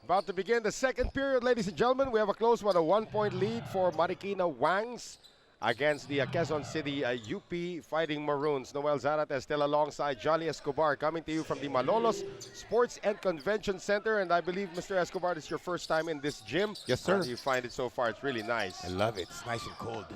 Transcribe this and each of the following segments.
About to begin the second period, ladies and gentlemen. We have a close one, a 1-point lead for Marikina Wangs against the Quezon City UP Fighting Maroons. Noel Zarate still alongside Jolly Escobar, coming to you from the Malolos Sports and Convention Center. And I believe, Mr. Escobar, this is your first time in this gym. Yes, sir. How do you find it so far? It's really nice. I love it. It's nice and cold.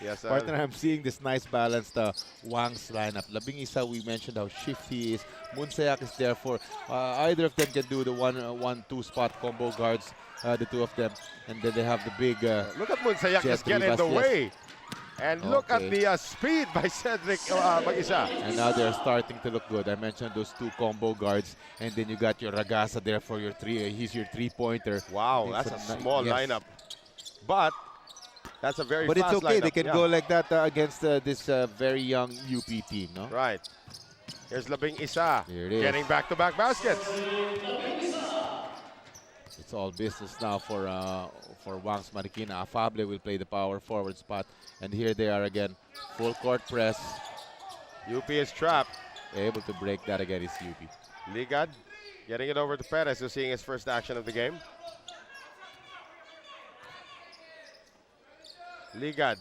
Yes, Partner, I'm seeing this nice balanced Wangs lineup. Labing Isa, we mentioned how shifty he is. Munsayak is there for either of them can do the 1-2 spot combo guards, the two of them, and then they have the big. Look at Munsayak just get in the way, and look at the speed by Cedric Mag-isa. And now they're starting to look good. I mentioned those two combo guards, and then you got your Ragasa there for your three. He's your three-pointer. Wow, that's a small lineup, but. That's a very But fast it's okay. lineup. They can go like that against this very young UP team, no? Right. Here's Labing Isa getting back-to-back baskets. It's all business now for Wangs Marikina. Afable will play the power forward spot, and here they are again, full court press. UP is trapped. Able to break that again is UP. Ligad getting it over to Perez, who's seeing his first action of the game. Ligad.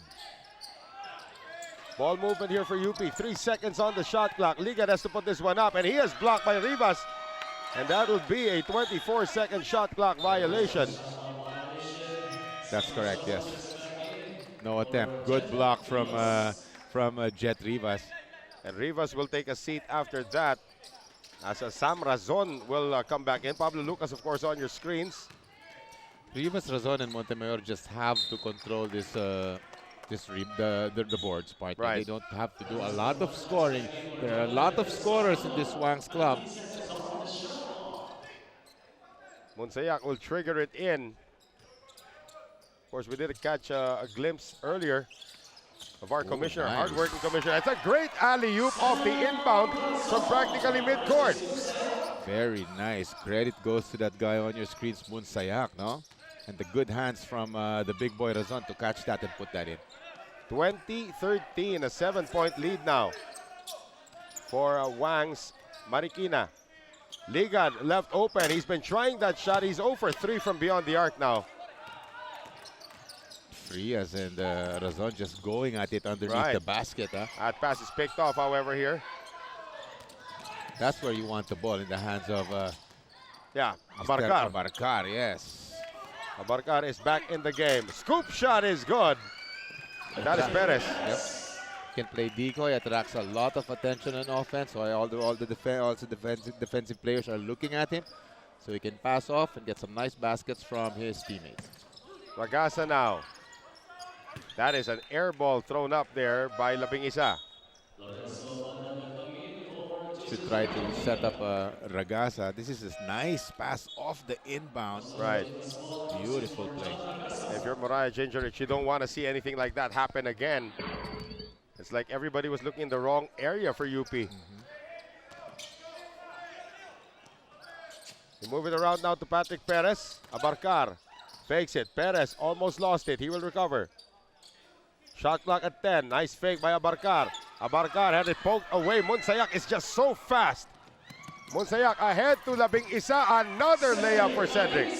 Ball movement here for UP. 3 seconds on the shot clock. Ligad has to put this one up, and he is blocked by Rivas. And that will be a 24-second shot clock violation. That's correct, yes. No attempt. Good block from Jet Rivas. And Rivas will take a seat after that, as Sam Razon will come back in. Pablo Lucas, of course, on your screens. Rivas, Razon, and Montemayor just have to control this the boards part. Right. They don't have to do a lot of scoring. There are a lot of scorers in this Wangs club. Munsayak will trigger it in. Of course, we did catch a glimpse earlier of our commissioner, nice. hardworking commissioner. It's a great alley-oop off the inbound from practically mid-court. Very nice. Credit goes to that guy on your screens, Munsayak, no? And the good hands from the big boy Razon to catch that and put that in. 20-13, a 7-point lead now for Wangs Marikina. Ligad left open. He's been trying that shot. He's 0 for 3 from beyond the arc now. Free as in Razon just going at it underneath the basket. Huh? That pass is picked off, however, here. That's where you want the ball, in the hands of Abarcar. Abarcar, yes. Abarcar is back in the game. Scoop shot is good. That is Perez. Yep. Can play decoy, attracts a lot of attention on offense. So all the defensive players are looking at him. So he can pass off and get some nice baskets from his teammates. Ragasa now. That is an air ball thrown up there by Labing Isa. Should try to set up Ragasa. This is a nice pass off the inbound. Right. Beautiful play. If you're Mariah Gingerich, you don't want to see anything like that happen again. It's like everybody was looking in the wrong area for UP. You move it around now to Patrick Perez. Abarcar fakes it. Perez almost lost it. He will recover. Shot clock at 10. Nice fake by Abarcar. Abarcar had it poked away. Munsayak is just so fast. Munsayak ahead to Labing Isa. Another layup for Cedric.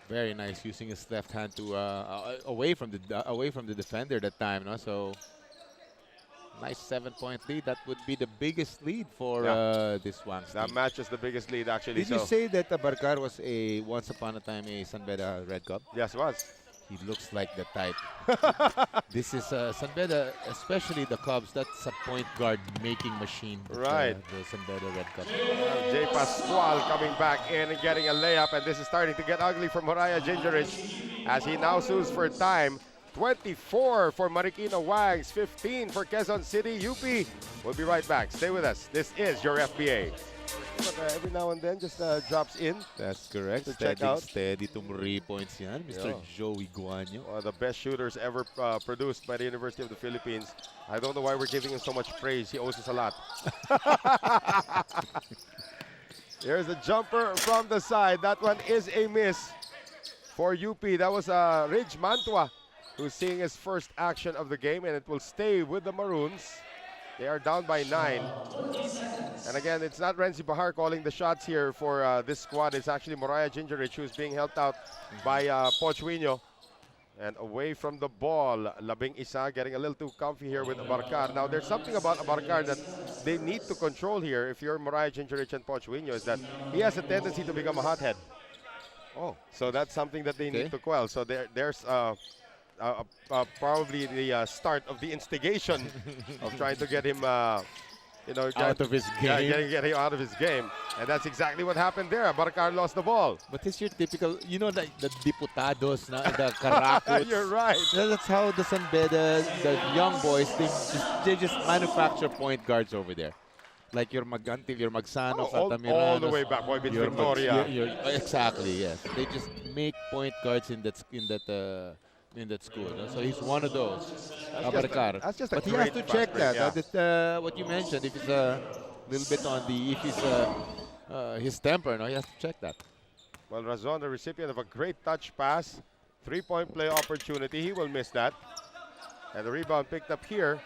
Very nice, using his left hand to away from the defender that time. No? So nice 7-point lead. That would be the biggest lead for this Wangs team. That matches the biggest lead, actually. Did you say that Abarcar was once upon a time a San Beda Red Cup? Yes, it was. He looks like the type. This is San Beda, especially the Cubs. That's a point guard making machine. Right. The San Beda Red Cup. Jay Pascual coming back in and getting a layup, and this is starting to get ugly for Mariah Gingerich as he now sues for time. 24 for Marikina Wangs, 15 for Quezon City UP. We'll be right back. Stay with us. This is your FBA. But every now and then just drops in. That's correct. Steady to 3 points yan, Mr. Joey Guanyo. One of the best shooters ever produced by the University of the Philippines. I don't know why we're giving him so much praise. He owes us a lot. Here's the jumper from the side. That one is a miss for UP. That was Ridge Mantua, who's seeing his first action of the game, and it will stay with the Maroons. They are down by 9. And again, it's not Renzi Bahar calling the shots here for this squad. It's actually Moriah Gingerich who's being helped out by Pochuino. And away from the ball, Labing Isa getting a little too comfy here with Abarcar. Now, there's something about Abarcar that they need to control here if you're Moriah Gingerich and Pochuino, is that he has a tendency to become a hothead. Oh, So that's something that they okay. need to quell. So there's probably the start of the instigation of trying to get him Out of his yeah, game. getting him out of his game. And that's exactly what happened there. Abarcar lost the ball. But it's your typical, like the diputados, the karakuts. You're right. That's how the San Beda, the young boys, they just manufacture point guards over there. Like your Magantil, your Magsanos, All the way back, boy, with your Victoria. exactly, yes. They just make point guards in that school. No? So he's one of those. Abarcar. That's just a But he has to great check fast break, that. That's what you mentioned. If it's a little bit on if he's his temper, no, he has to check that. Well, Razon, the recipient of a great touch pass. 3-point play opportunity. He will miss that. And the rebound picked up here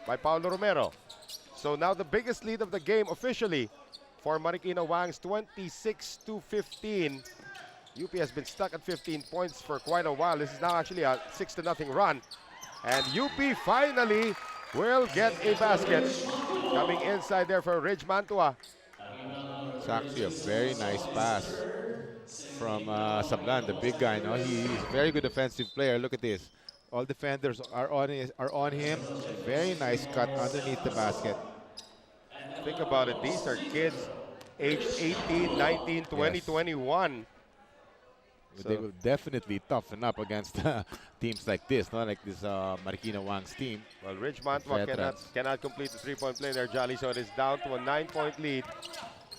by Paulo Romero. So now the biggest lead of the game officially for Marikina Wangs, 26-15. UP has been stuck at 15 points for quite a while. This is now actually a 6-0 run. And UP finally will get a basket. Coming inside there for Ridge Mantua. It's actually a very nice pass from Sablan, the big guy. No, he's a very good offensive player. Look at this. All defenders are on him. Very nice cut underneath the basket. Think about it. These are kids aged 18, 19, 20, Yes. 21. They will definitely toughen up against teams like this, not like this Marikina Wangs team. Well, Ridge Mantua cannot complete the 3-point play there, Jolly. So it is down to a 9-point lead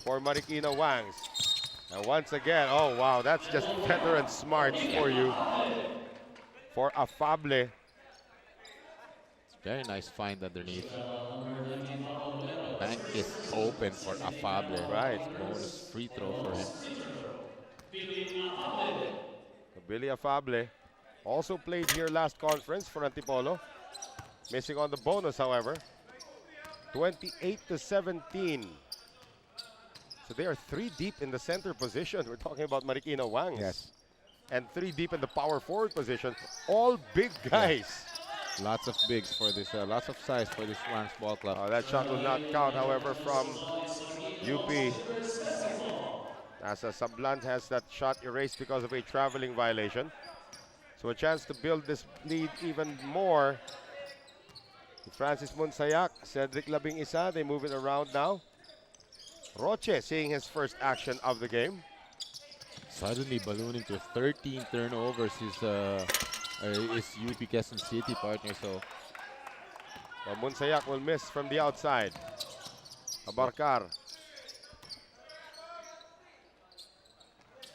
for Marikina Wangs. And once again, oh wow, that's just veteran smarts for you. For Afable. Very nice find underneath. Bank is open for Afable. Right. Bonus free throw for him. Billy Afable also played here last conference for Antipolo. Missing on the bonus, however. 28-17. So they are 3 deep in the center position. We're talking about Marikina Wangs. Yes. And 3 deep in the power forward position. All big guys. Lots of bigs for this, lots of size for this Wangs ball club. That shot will not count, however, from UP. As Sablan has that shot erased because of a traveling violation. So a chance to build this lead even more. Francis Monsayak, Cedric Labing Isa, they move it around now. Roche seeing his first action of the game. Suddenly ballooning to 13 turnovers is UP Quezon City partner. So Well, Monsayak will miss from the outside. Abarcar.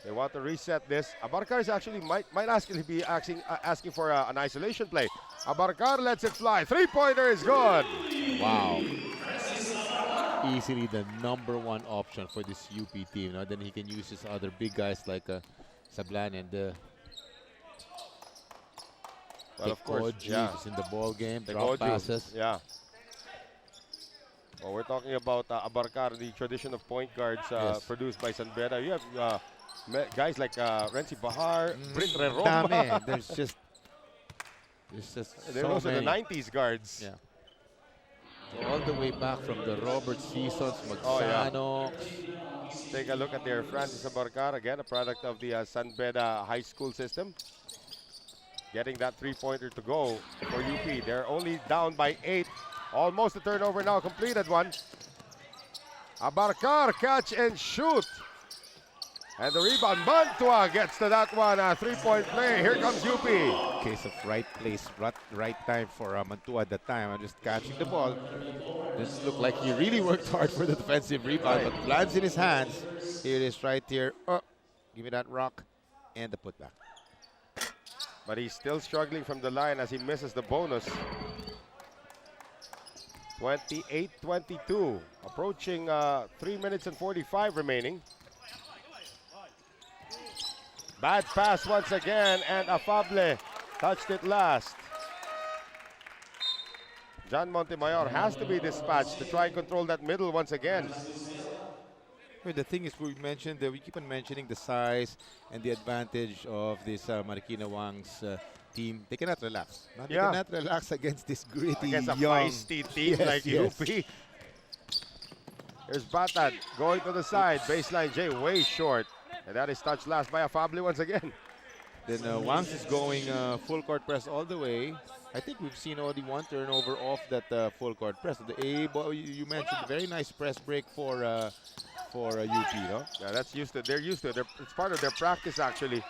They want to reset this. Abarcar is actually might actually be asking for an isolation play. Abarcar lets it fly. 3-pointer is good. wow. Easily the #1 option for this UP team. Now then he can use his other big guys like Sablan and Well, of course, yeah. is in the ball game. The Drop Goju, passes. yeah. Well, we're talking about Abarcar, the tradition of point guards Yes. produced by San Beda. You have guys like Renzi Bahar, Brit Roma. Dami. There's just They're so also the many. 90s guards. Yeah. So all the way back from the Robert Seasons, Oh, yeah. Magsano. Take a look at their Francis Abarcar, again, a product of the San Beda high school system. Getting that 3-pointer to go for UP. They're only down by 8. Almost a turnover now, completed one. Abarcar, catch and shoot. And the rebound, Mantua gets to that one. A 3-point play. Here comes UP. Case of right place, right time for Mantua at that time. I'm just catching the ball. This looked like he really worked hard for the defensive rebound, but lands in his hands. Here it is right here. Oh, give me that rock and the putback. But he's still struggling from the line as he misses the bonus. 28-22. Approaching 3 minutes and 45 remaining. Bad pass once again, and Afable touched it last. John Montemayor has to be dispatched to try and control that middle once again. Well, the thing is, we keep on mentioning the size and the advantage of this Marikina Wangs team. They cannot relax. No, they cannot relax against this gritty, Against a young, feisty team like UP. Here's Batad going to the side. Baseline J way short. And that is touched last by Afable once again. Then Wangs is going full court press all the way. I think we've seen only one turnover off that full court press. The A ball you mentioned, very nice press break for UP, no? Yeah, that's used to. They're used to it. It's part of their practice actually.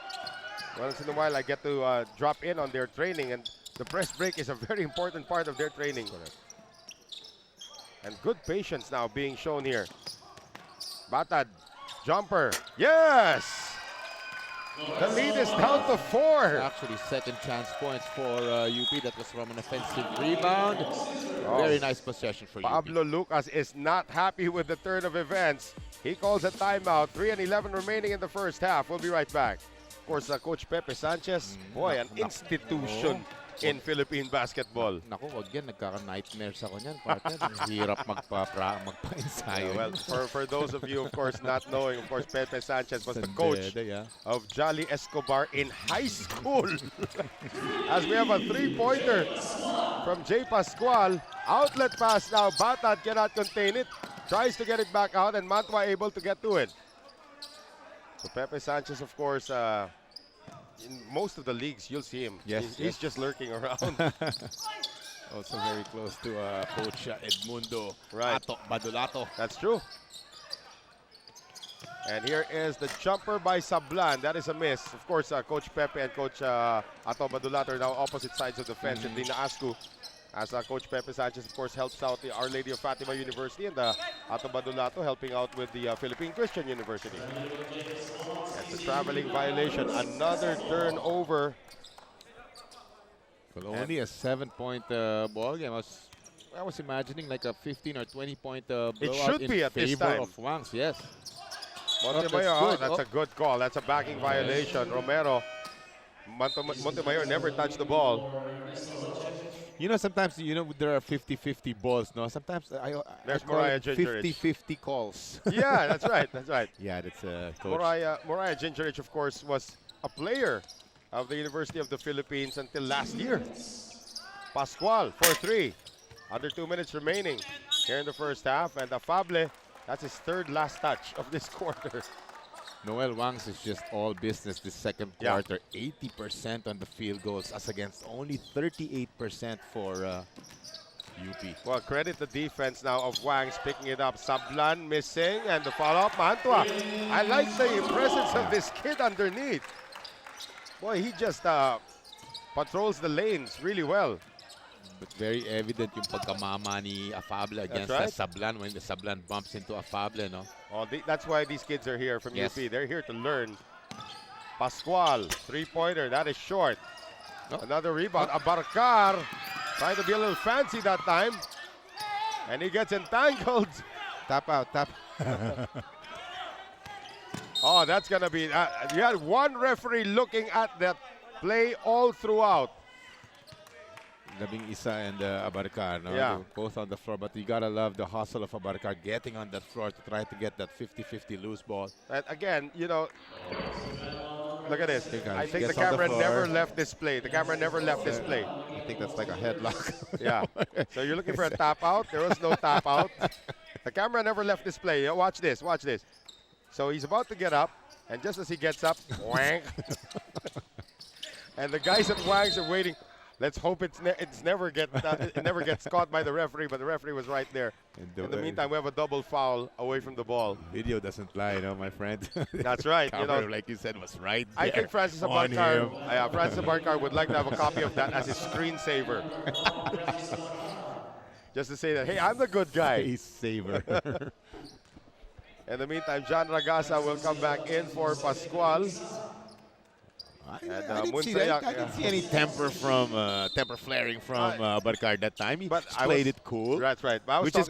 Once in a while, I get to drop in on their training, and the press break is a very important part of their training. Correct. And good patience now being shown here. Batad, jumper, yes! The lead is down to 4. Actually, second chance points for UP. That was from an offensive rebound. Very nice possession for Pablo UP. Lucas is not happy with the turn of events. He calls a timeout. 3:11 remaining in the first half. We'll be right back. Of course, Coach Pepe Sanchez, boy, an institution in Philippine basketball. Naku, wag yan. Nagkaka-nightmares ako niyan, partner. Hirap magpa-ensayo. Well, for those of you, of course, not knowing, of course, Pepe Sanchez was the coach of Jolly Escobar in high school. As we have a three-pointer from J. Pascual. Outlet pass now. Batad cannot contain it. Tries to get it back out, and Mantua able to get to it. So Pepe Sanchez, of course, in most of the leagues, you'll see him. Yes, He's just lurking around. Also very close to Coach Edmundo Right. Badulato. That's true. And here is the jumper by Sablan. That is a miss. Of course, Coach Pepe and Coach Ato Badulato are now opposite sides of the fence. And Dina Ascu, as Coach Pepe Sanchez, of course, helps out the Our Lady of Fatima University, and Ato Badulato helping out with the Philippine Christian University. That's a traveling violation. Another turnover. Well, only a 7-point ball game. I was imagining like a 15 or 20-point blowout should be in at this favor time. of Wangs. Yes. Montemayor, that's a good call. That's a backing violation. Romero, Montemayor never touched the ball. You know, sometimes, there are 50-50 balls, no? Sometimes I There's call Mariah it Gingerich. 50-50 calls. Yeah, that's right. That's right. Yeah, that's Coach. Mariah Gingerich, of course, was a player of the University of the Philippines until last year. Pascual for 3. Under 2 minutes remaining here in the first half. And Afable, that's his third last touch of this quarter. Noel Wangs is just all business this second quarter. 80% on the field goals as against only 38% for UP. Well, credit the defense now of Wangs picking it up. Sablan missing, and the follow-up, Mantua. I like the presence of this kid underneath. Boy, he just patrols the lanes really well. But very evident yung pagkamama ni Afable against right. Sablan when the Sablan bumps into Afable, no? Oh, that's why these kids are here from Yes. UP. They're here to learn. Pascual, three-pointer, that is short. Oh. Another rebound. Abarcar trying to be a little fancy that time. And he gets entangled. Tap out, tap. Oh, that's going to be... you had one referee looking at that play all throughout. Labing Isa and Abarcar, no? Yeah. They're both on the floor, but you gotta love the hustle of Abarcar getting on that floor to try to get that 50-50 loose ball. And again, look at this. I think the Gets on the camera floor. never left this play. The camera never left this play. I think that's like a headlock. Yeah. So you're looking for a tap out. There was no tap out. The camera never left this play. Watch this. Watch this. So he's about to get up, and just as he gets up, wank. And the guys at Wangs are waiting. Let's hope it never gets caught by the referee, but the referee was right there. In the meantime, we have a double foul away from the ball. Video doesn't lie, my friend. That's right. Camera, like you said, was right there. I think Francis Abarcar would like to have a copy of that as his screensaver. Just to say that, hey, I'm the good guy. Face saver. In the meantime, John Ragasa will come back in for Pascual. I didn't see any temper flaring from Abarcar that time. He played it cool. That's right. Which is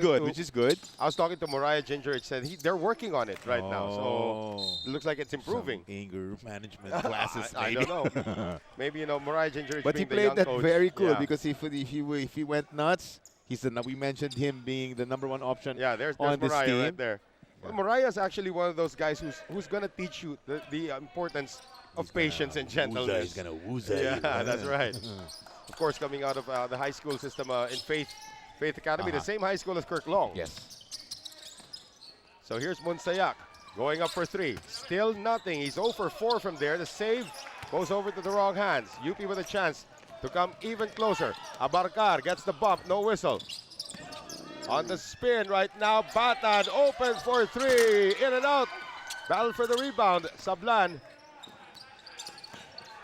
good. I was talking to Mariah Gingerich, said they're working on it right now. So it looks like it's improving. Some anger management classes, I maybe. don't know. Maybe, Mariah Gingerich But being he the young played that coach. very cool Yeah. because if he went nuts, We mentioned him being the #1 option Yeah, there's on this Mariah team. right there. Well, Mariah is actually one of those guys who's gonna teach you the importance of patience and gentleness. He's gonna wooza Yeah, you. that's right. Of course, coming out of the high school system in Faith Academy, the same high school as Kirk Long. Yes. So here's Munsayak going up for 3. Still nothing. He's 0 for 4 from there. The save goes over to the wrong hands. UP with a chance to come even closer. Abarcar gets the bump, no whistle. On the spin right now, Batad opens for 3. In and out. Battle for the rebound. Sablan.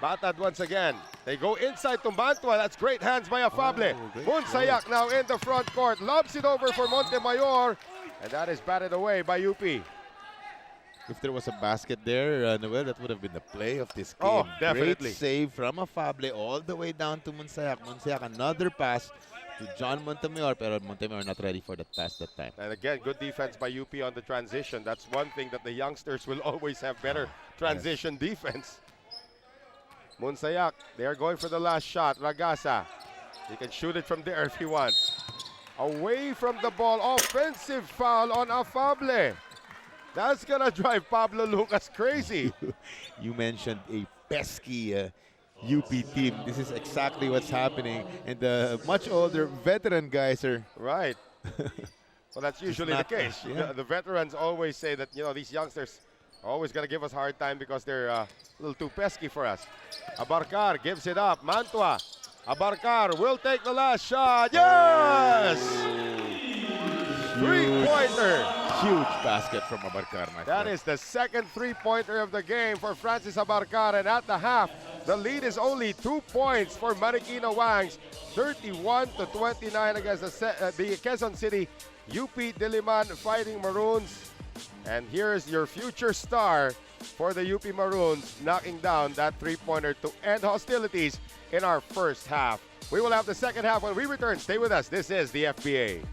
Batad once again. They go inside to Mantua. That's great hands by Afable. Munsayak now in the front court. Lobs it over for Montemayor. And that is batted away by UP. If there was a basket there, Noel, that would have been the play of this game. Oh, definitely. Great save from Afable all the way down to Munsayak. Munsayak, another pass to John Montemayor, pero Montemayor not ready for that pass that time. And again, good defense by UP on the transition. That's one thing that the youngsters will always have better transition defense. Munsayak, they are going for the last shot. Ragasa, he can shoot it from there if he wants. Away from the ball, offensive foul on Afable. That's gonna drive Pablo Lucas crazy. You mentioned a pesky UP team. This is exactly what's happening. And the much older veteran guys are... Right. Well, that's usually the case. Yeah. The veterans always say that, these youngsters are always going to give us a hard time because they're a little too pesky for us. Abarcar gives it up. Mantua. Abarcar will take the last shot. Yes! Three-pointer. Huge basket from Abarcar, my That friend. is the second three-pointer of the game for Francis Abarcar. And at the half, the lead is only 2 points for Marikina Wangs. 31-29 against the Quezon City UP Diliman Fighting Maroons. And here's your future star for the UP Maroons, knocking down that three-pointer to end hostilities in our first half. We will have the second half when we return. Stay with us. This is the FBA.